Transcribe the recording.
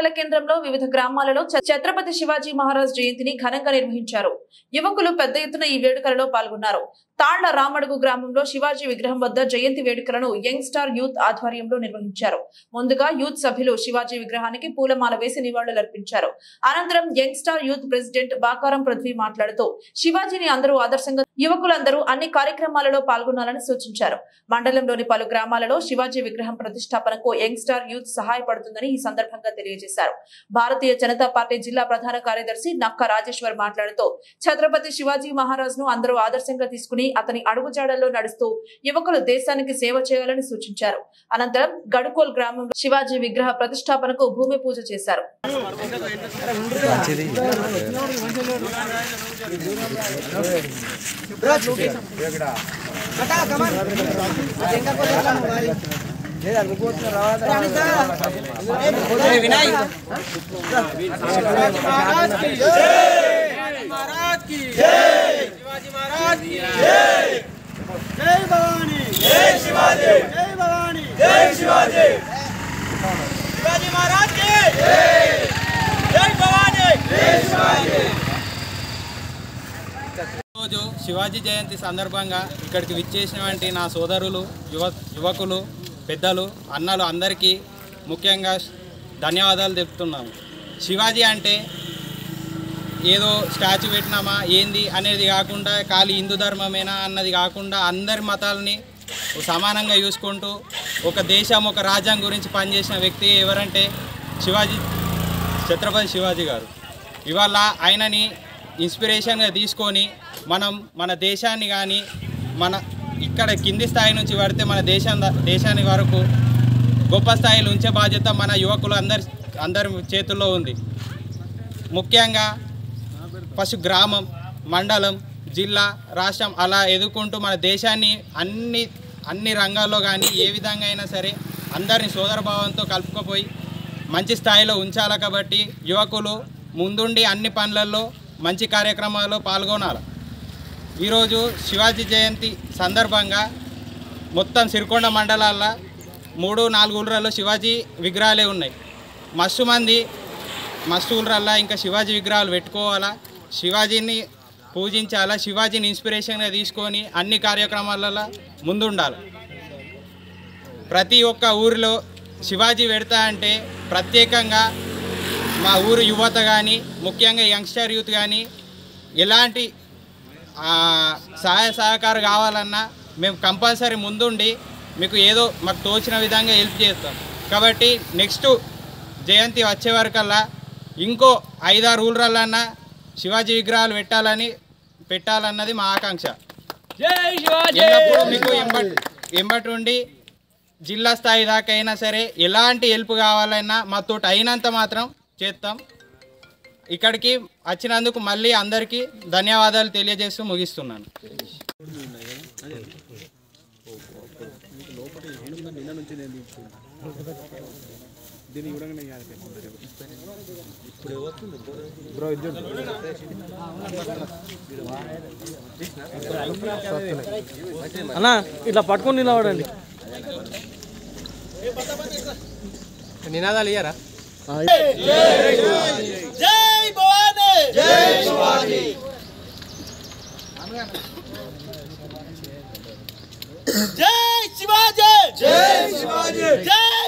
మండల కేంద్రంలో వివిధ గ్రామాలలో ఛత్రపతి శివాజీ మహారాజ్ జయంతిని ఘనంగా నిర్వహించారు. యువకులు పెద్ద ఎత్తున ఈ వేడుకలలో పాల్గొన్నారు. తాళ్ల రామడుగు గ్రామంలో శివాజీ విగ్రహం వద్ద జయంతి వేడుకలను యంగ్ స్టార్ యూత్ ఆధ్వర్యంలో నిర్వహించారు. ముందుగా యూత్ సభ్యులు శివాజీ విగ్రహానికి పూలమాల వేసి నివాళులర్పించారు. అనంతరం young star youth president Bakaram Prithvi మాట్లాడుతూ శివాజీని అందరూ ఆదర్శంగా యువకులందరూ అన్ని కార్యక్రమాలలో పాల్గొనాలని సూచించారు. మండలంలోని పలు గ్రామాలలో శివాజీ విగ్రహం ప్రతిష్టాపనకు యంగ్ స్టార్ యూత్ సహాయపడుతుందని ఈ సందర్భంగా తెలియజేశారు. భారతీయ జనతా పార్టీ జిల్లా ప్రధాన కార్యదర్శి నక్క రాజేశ్వర్ మాట్లాడుతూ ఛత్రపతి శివాజీ మహారాజ్ ను అందరూ ఆదర్శంగా తీసుకుని అతని అడుగుజాడల్లో నడుస్తూ యువకులు దేశానికి సేవ చేయాలని సూచించారు. అనంతరం గడుకోల్ గ్రామంలో శివాజీ విగ్రహ ప్రతిష్టాపనకు భూమి పూజ చేశారు. రోజు శివాజీ జయంతి సందర్భంగా ఇక్కడికి విచ్చేసినటువంటి నా సోదరులు యువకులు పెద్దలు అన్నలు అందరికీ ముఖ్యంగా ధన్యవాదాలు తెలుపుతున్నాము. శివాజీ అంటే ఏదో స్టాచ్యూ పెట్టినామా ఏంది అనేది కాకుండా ఖాళీ హిందూ ధర్మమేనా అన్నది కాకుండా అందరి మతాలని సమానంగా చూసుకుంటూ ఒక దేశం ఒక రాజ్యం గురించి పనిచేసిన వ్యక్తి ఎవరంటే ఛత్రపతి శివాజీ గారు. ఇవాళ ఆయనని ఇన్స్పిరేషన్గా తీసుకొని మనం మన దేశాన్ని కానీ మన ఇక్కడ కింది స్థాయి నుంచి పడితే మన దేశాన్ని వరకు గొప్ప స్థాయిలో ఉంచే బాధ్యత మన యువకులు అందరి చేతుల్లో ఉంది. ముఖ్యంగా ఫస్ట్ గ్రామం, మండలం, జిల్లా, రాష్ట్రం అలా ఎదుర్కొంటూ మన దేశాన్ని అన్ని రంగాల్లో కానీ ఏ విధంగా అయినా సరే అందరినీ సోదరభావంతో కలుపుకపోయి మంచి స్థాయిలో ఉంచాలి. కాబట్టి యువకులు ముందుండి అన్ని పనులలో మంచి కార్యక్రమాల్లో పాల్గొనాలి. ఈరోజు శివాజీ జయంతి సందర్భంగా మొత్తం సిరికొండ మండలాల్లో 3-4 ఊళ్ళల్లో శివాజీ విగ్రహాలే ఉన్నాయి. మస్తు ఊళ్ళల్లో ఇంకా శివాజీ విగ్రహాలు పెట్టుకోవాలా, శివాజీని పూజించాలా, శివాజీని ఇన్స్పిరేషన్గా తీసుకొని అన్ని కార్యక్రమాలలో ముందుండాలి. ప్రతి ఒక్క ఊరిలో శివాజీ పెడతా అంటే ప్రత్యేకంగా మా ఊరు యువత కానీ ముఖ్యంగా యంగ్స్టర్ యూత్ కానీ ఎలాంటి సహాయ సహకారం కావాలన్నా మేము కంపల్సరీ ముందుండి మీకు ఏదో మాకు తోచిన విధంగా హెల్ప్ చేస్తాం. కాబట్టి నెక్స్ట్ జయంతి వచ్చే వరకల్లా ఇంకో 5-6 ఊళ్ళన్నా శివాజీ విగ్రహాలు పెట్టాలన్నది మా ఆకాంక్ష. ఎల్లప్పుడూ మీకు ఎంబటుండి జిల్లా స్థాయి దాకా అయినా సరే ఎలాంటి హెల్ప్ కావాలన్నా మాతో అయినంత మాత్రం చేస్తాం. ఇక్కడికి వచ్చినందుకు మళ్ళీ అందరికీ ధన్యవాదాలు తెలియజేస్తూ ముగిస్తున్నాను. అన్నా ఇట్లా పట్టుకొని నిలబడండి. నినాదాలు ఇయ్యారా? జై భవానీ, జై శివాజీ, జై శివాజీ, జై శివాజీ, జై